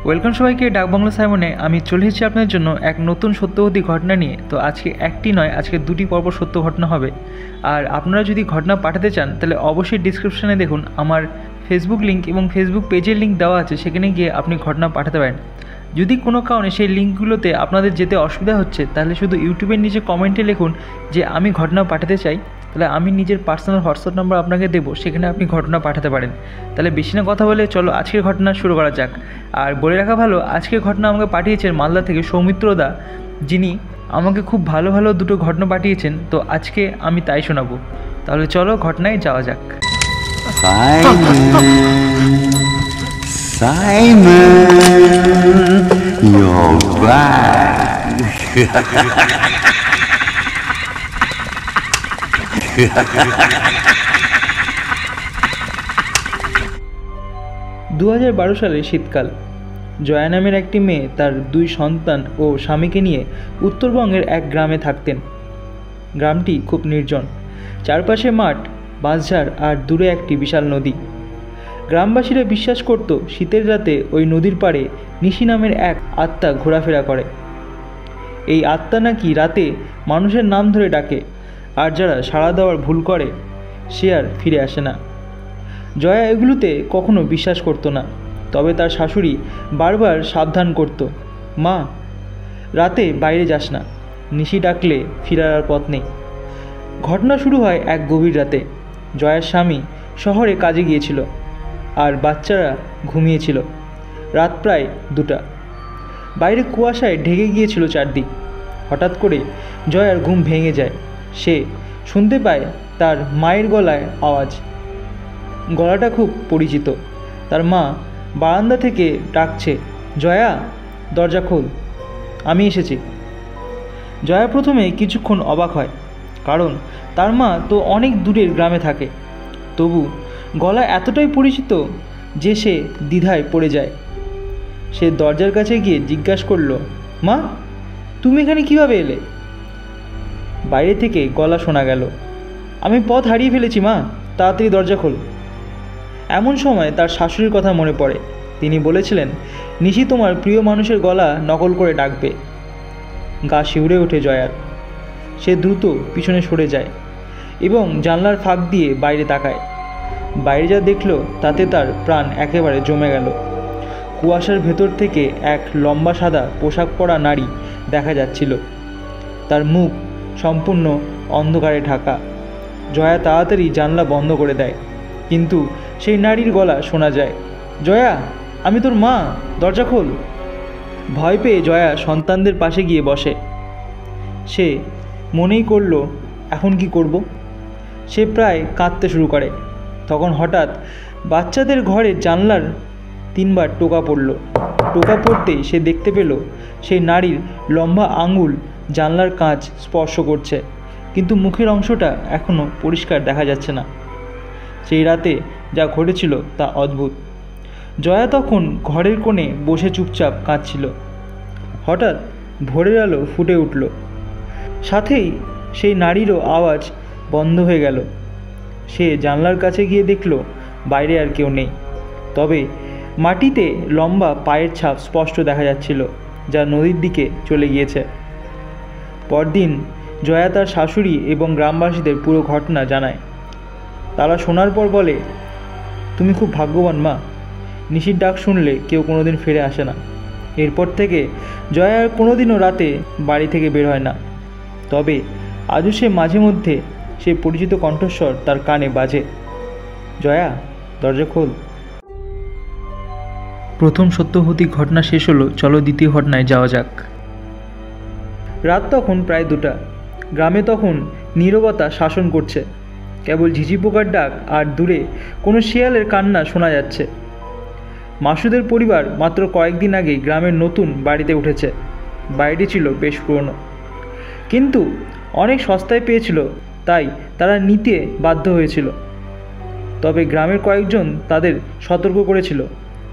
Welcome সবাইকে ডাকবাংলা সাইমনে। আমি চলে এসেছি আপনাদের জন্য এক নতুন সত্যবতী ঘটনা নিয়ে। তো আজকে একটি নয়, আজকে দুটি পর্ব সত্য ঘটনা হবে। আর আপনারা যদি ঘটনা পাঠাতে চান তাহলে অবশ্যই ডিসক্রিপশানে দেখুন আমার ফেসবুক লিঙ্ক এবং ফেসবুক পেজের লিঙ্ক দেওয়া আছে, সেখানে গিয়ে আপনি ঘটনা পাঠাতে পারেন। যদি কোনো কারণে সেই লিঙ্কগুলোতে আপনাদের যেতে অসুবিধা হচ্ছে তাহলে শুধু ইউটিউবের নিচে কমেন্টে লিখুন যে আমি ঘটনা পাঠাতে চাই, তাহলে আমি নিজের পার্সোনাল হোয়াটসঅ্যাপ নাম্বার আপনাকে দেবো, সেখানে আপনি ঘটনা পাঠাতে পারেন। তাহলে বেশি না কথা বলে চলো আজকের ঘটনা শুরু করা যাক। আর বলে রাখা ভালো, আজকের ঘটনা আমাকে পাঠিয়েছেন মালদা থেকে সৌমিত্রদা, যিনি আমাকে খুব ভালো ভালো দুটো ঘটনা পাঠিয়েছেন। তো আজকে আমি তাই শোনাবো। তাহলে চলো ঘটনায় যাওয়া যাক। Simon, you're back. 2012 সালে শীতকাল। জয়া নামের একটি মেয়ে তার দুই সন্তান ও স্বামীকে নিয়ে উত্তরবঙ্গের এক গ্রামে থাকতেন। গ্রামটি খুব নির্জন, চারপাশে মাঠ, বাঁশঝাড় আর দূরে একটি বিশাল নদী। গ্রামবাসীরা বিশ্বাস করত শীতের রাতে ওই নদীর পাড়ে নিশি নামের এক আত্মা ঘোরাফেরা করে। এই আত্মা নাকি রাতে মানুষের নাম ধরে ডাকে, আর যারা সাড়া দেওয়ার ভুল করে সে আর ফিরে আসে না। জয়া এগুলোতে কখনো বিশ্বাস করতো না, তবে তার শাশুড়ি বারবার সাবধান করত, মা রাতে বাইরে যাস না, নিশি ডাকলে ফিরার আর পথ নেই। ঘটনা শুরু হয় এক গভীর রাতে। জয়ার স্বামী শহরে কাজে গিয়েছিল আর বাচ্চারা ঘুমিয়েছিল। রাত প্রায় 2টা। বাইরে কুয়াশায় ঢেকে গিয়েছিল চারদিক। হঠাৎ করে জয়ার ঘুম ভেঙে যায়। সে শুনতে পায় তার মায়ের গলায় আওয়াজ। গলাটা খুব পরিচিত। তার মা বারান্দা থেকে ডাকছে, জয়া দরজা খোল, আমি এসেছি। জয়া প্রথমে কিছুক্ষণ অবাক হয়, কারণ তার মা তো অনেক দূরের গ্রামে থাকে। তবু গলা এতটাই পরিচিত যে সে দ্বিধায় পড়ে যায়। সে দরজার কাছে গিয়ে জিজ্ঞাসা করলো, মা তুমি এখানে কিভাবে এলে? বাইরে থেকে গলা শোনা গেল, আমি পথ হারিয়ে ফেলেছি মা, তাড়াতাড়ি দরজা খোল। এমন সময় তার শাশুড়ির কথা মনে পড়ে। তিনি বলেছিলেন, নিশি তোমার প্রিয় মানুষের গলা নকল করে ডাকবে। গা শিউরে ওঠে জয়ার। সে দ্রুত পিছনে সরে যায় এবং জানলার ফাঁক দিয়ে বাইরে তাকায়। বাইরে যা দেখল তাতে তার প্রাণ একেবারে জমে গেল। কুয়াশার ভেতর থেকে এক লম্বা সাদা পোশাক পরা নারী দেখা যাচ্ছিল। তার মুখ সম্পূর্ণ অন্ধকারে ঢাকা। জয়া তাড়াতাড়ি জানলা বন্ধ করে দেয়, কিন্তু সেই নারীর গলা শোনা যায়, জয়া আমি তোর মা, দরজা খোল। ভয় পেয়ে জয়া সন্তানদের পাশে গিয়ে বসে। সে মনেই করল এখন কি করব। সে প্রায় কাঁদতে শুরু করে। তখন হঠাৎ বাচ্চাদের ঘরের জানলার 3বার টোকা পড়ল। টোকা পড়তেই সে দেখতে পেল সেই নারীর লম্বা আঙুল জানলার কাঁচ স্পর্শ করছে, কিন্তু মুখের অংশটা এখনও পরিষ্কার দেখা যাচ্ছে না। সেই রাতে যা ঘটেছিল তা অদ্ভুত। জয়া তখন ঘরের কোণে বসে চুপচাপ কাঁদছিল। হঠাৎ ভোরের আলো ফুটে উঠল, সাথেই সেই নারীরও আওয়াজ বন্ধ হয়ে গেল। সে জানলার কাছে গিয়ে দেখল বাইরে আর কেউ নেই, তবে মাটিতে লম্বা পায়ের ছাপ স্পষ্ট দেখা যাচ্ছিল, যা নদীর দিকে চলে গিয়েছে। পরদিন জয়া তার শাশুড়ি এবং গ্রামবাসীদের পুরো ঘটনা জানায়। তারা শোনার পর বলে, তুমি খুব ভাগ্যবান মা, নিশির ডাক শুনলে কেউ কোনোদিন ফিরে আসে না। এরপর থেকে জয়া আর কোনোদিনও রাতে বাড়ি থেকে বের হয় না। তবে আজও সে মাঝে মধ্যে সেই পরিচিত কণ্ঠস্বর তার কানে বাজে, জয়া দরজা খোল। প্রথম সত্যবতী ঘটনা শেষ হলো, চলো দ্বিতীয় ঘটনায় যাওয়া যাক। রাত তখন প্রায় 2টা। গ্রামে তখন নীরবতা শাসন করছে। কেবল ঝিঝি পোকার ডাক আর দূরে কোনো শিয়ালের কান্না শোনা যাচ্ছে। মাসুদের পরিবার মাত্র কয়েকদিন আগেই গ্রামের নতুন বাড়িতে উঠেছে। বাড়িটি ছিল বেশ পুরনো, কিন্তু অনেক সস্তায় পেয়েছিল, তাই তারা নিতে বাধ্য হয়েছিল। তবে গ্রামের কয়েকজন তাদের সতর্ক করেছিল,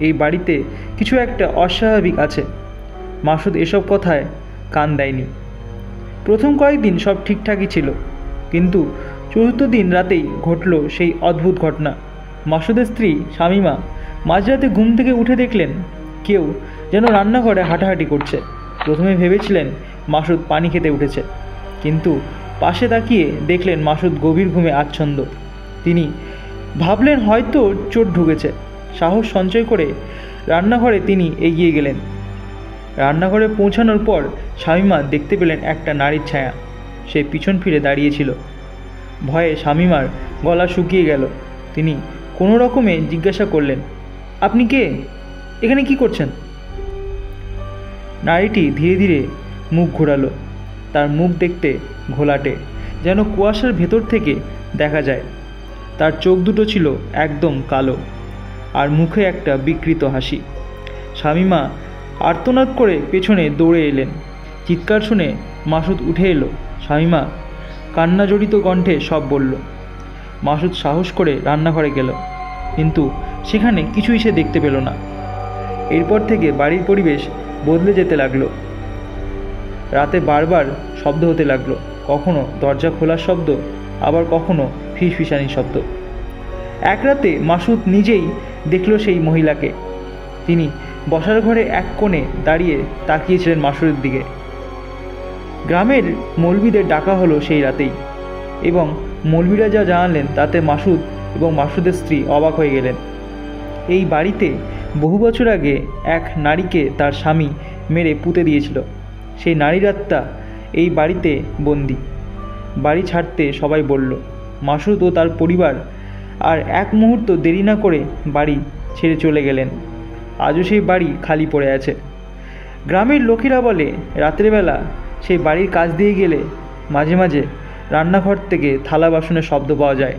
এই বাড়িতে কিছু একটা অস্বাভাবিক আছে। মাসুদ এসব কথায় কান দেয়নি। প্রথম কয়েকদিন সব ঠিকঠাকই ছিল, কিন্তু চতুর্থ দিন রাতেই ঘটল সেই অদ্ভুত ঘটনা। মাসুদের স্ত্রী শামিমা মাঝরাতে ঘুম থেকে উঠে দেখলেন কেউ যেন রান্নাঘরে হাঁটাহাঁটি করছে। প্রথমে ভেবেছিলেন মাসুদ পানি খেতে উঠেছে, কিন্তু পাশে তাকিয়ে দেখলেন মাসুদ গভীর ঘুমে আচ্ছন্ন। তিনি ভাবলেন হয়তো চোট ঢুকেছে। সাহস সঞ্চয় করে রান্নাঘরে তিনি এগিয়ে গেলেন। রান্নাঘরে পৌঁছানোর পর শামীমা দেখতে পেলেন একটা নারীর ছায়া। সে পিছন ফিরে দাঁড়িয়েছিল। ভয়ে শামীমার গলা শুকিয়ে গেল। তিনি কোনো রকমে জিজ্ঞাসা করলেন, আপনি কে? এখানে কি করছেন? নারীটি ধীরে ধীরে মুখ ঘোরালো। তার মুখ দেখতে ঘোলাটে, যেন কুয়াশার ভেতর থেকে দেখা যায়। তার চোখ দুটো ছিল একদম কালো, আর মুখে একটা বিকৃত হাসি। শামীমা আর্তনাদ করে পেছনে দৌড়ে এলেন। চিৎকার শুনে মাসুদ উঠে এলো। শামীমা কান্নাজড়িত কণ্ঠে সব বলল। মাসুদ সাহস করে রান্নাঘরে গেল, কিন্তু সেখানে কিছুই সে দেখতে পেল না। এরপর থেকে বাড়ির পরিবেশ বদলে যেতে লাগলো। রাতে বারবার শব্দ হতে লাগলো, কখনো দরজা খোলার শব্দ, আবার কখনো ফিসফিসানির শব্দ। এক রাতে মাসুদ নিজেই দেখল সেই মহিলাকে। তিনি বসার ঘরে এক কোণে দাঁড়িয়ে তাকিয়েছিলেন মাসুদের দিকে। গ্রামের মৌলবীদের ডাকা হলো সেই রাতেই, এবং মৌলবীরা যা জানালেন তাতে মাসুদ এবং মাসুদের স্ত্রী অবাক হয়ে গেলেন। এই বাড়িতে বহু বছর আগে এক নারীকে তার স্বামী মেরে পুঁতে দিয়েছিল। সেই নারীর আত্মা এই বাড়িতে বন্দি। বাড়ি ছাড়তে সবাই বলল। মাসুদ ও তার পরিবার আর এক মুহূর্ত দেরি না করে বাড়ি ছেড়ে চলে গেলেন। আজও সেই বাড়ি খালি পড়ে আছে। গ্রামের লোকেরা বলে রাতের বেলা সেই বাড়ির কাছ দিয়ে গেলে মাঝে মাঝে রান্নাঘর থেকে থালা বাসনের শব্দ পাওয়া যায়।